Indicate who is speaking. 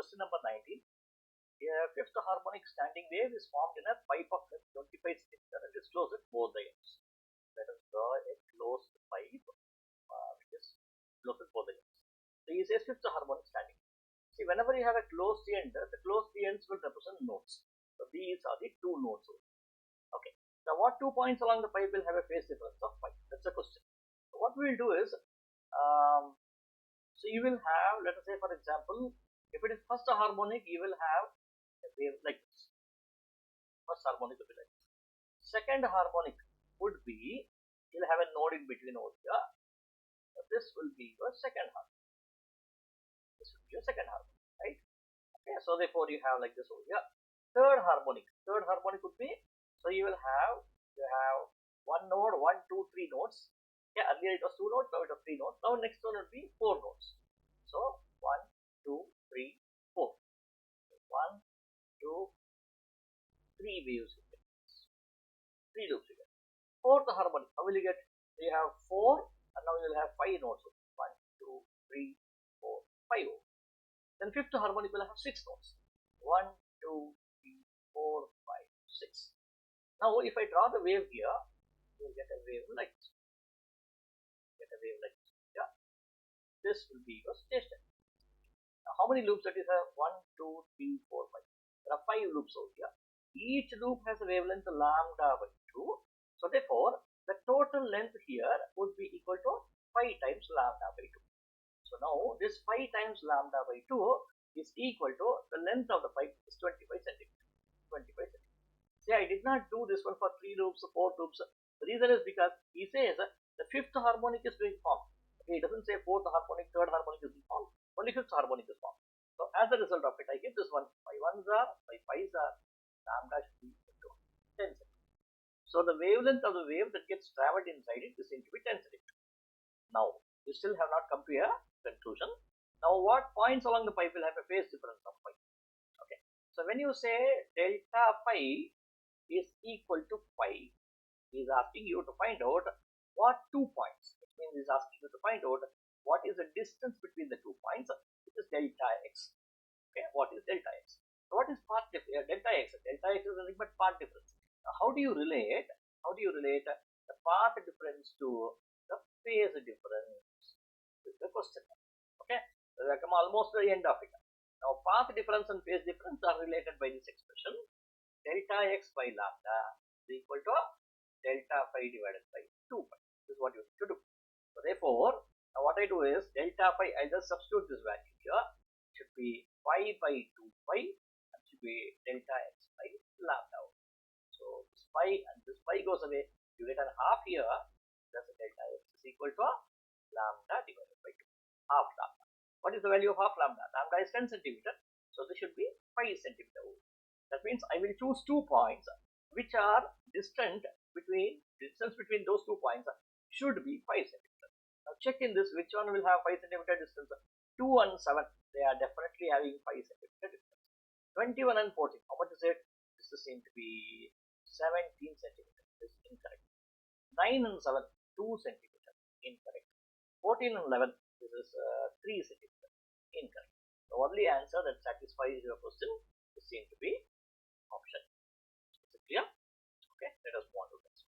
Speaker 1: question number 19. A fifth harmonic standing wave is formed in a pipe of 25 cm and is closed at both the ends. Let us draw a closed pipe which is closed at both the ends. So he says fifth harmonic standing. See, whenever you have a closed end, the closed ends will represent nodes. So these are the two nodes. Okay. Now what 2 points along the pipe will have a phase difference of pi? That's the question. So what we will do is, so you will have, let us say for example, if it is first harmonic, you will have a wave like this. First harmonic will be like this. Second harmonic would be, you'll have a node in between over here. So this will be your second harmonic. This will be your second harmonic, right? Okay, so therefore you have like this over here. Third harmonic would be, so you have one node, 1, 2, 3 nodes. Yeah, earlier it was 2 nodes, now it was 3 nodes. Now next one would be 4 nodes. So 1, 2, 3, 4. 1, 2, 3 waves you get. 3 loops you get. Fourth harmonic, how will you get? So you have 4 and now you will have 5 nodes. 1, 2, 3, 4, 5. Then fifth harmonic will have 6 nodes. 1, 2, 3, 4, 5, 6. Now if I draw the wave here, you will get a wave like this. Yeah. This will be your station. Now how many loops that is? 1, 2, 3, 4, 5. There are 5 loops over here. Each loop has a wavelength lambda by 2. So therefore, the total length here would be equal to 5 times lambda by 2. So now this 5 times lambda by 2 is equal to the length of the pipe is 25 centimeters. 25 centimeters. See, I did not do this one for 3 loops, 4 loops. The reason is because he says the fifth harmonic is being formed. Okay, he doesn't say fourth harmonic, third harmonic is being formed. Only fifth harmonic is formed. So as a result of it, I give this one 5 1s are, 5 5s are, lambda should be equal to 10 centimeters. So the wavelength of the wave that gets traveled inside it is going to be 10 centimeters. Now, you still have not come to a conclusion. Now, what points along the pipe will have a phase difference of pi? Okay. So when you say delta phi is equal to pi, he is asking you to find out what 2 points. It means he is asking you to find out what is the distance between the 2 points, which is delta x. Okay, what is delta x? So what is path difference? Delta x. Delta x is nothing but path difference. Now, how do you relate? The path difference to the phase difference? Is the question. Okay, so we have come almost to the end of it. Now, path difference and phase difference are related by this expression. Delta x by lambda is equal to delta phi divided by 2 pi. This is what you need to do. So therefore, now what I do is delta phi, I just substitute this value here. It should be pi by 2 pi and should be delta x by lambda. So this pi and this pi goes away. You get a half here. Thus delta x is equal to lambda divided by 2. Half lambda. What is the value of half lambda? Lambda is 10 centimeter. So this should be 5 centimeter. That means I will choose 2 points which are distance between those 2 points should be 5 centimeter. Now check in this which one will have 5 centimeter distance. 2 and 7, they are definitely having 5 centimeter distance. 21 and 14, how much is it? This is going to be 17 centimeter. This is incorrect. 9 and 7, 2 centimeter. Incorrect. 14 and 11, this is 3 centimeter. Incorrect. The only answer that satisfies your question is going to be option. Is it clear? Okay, let us move on to that.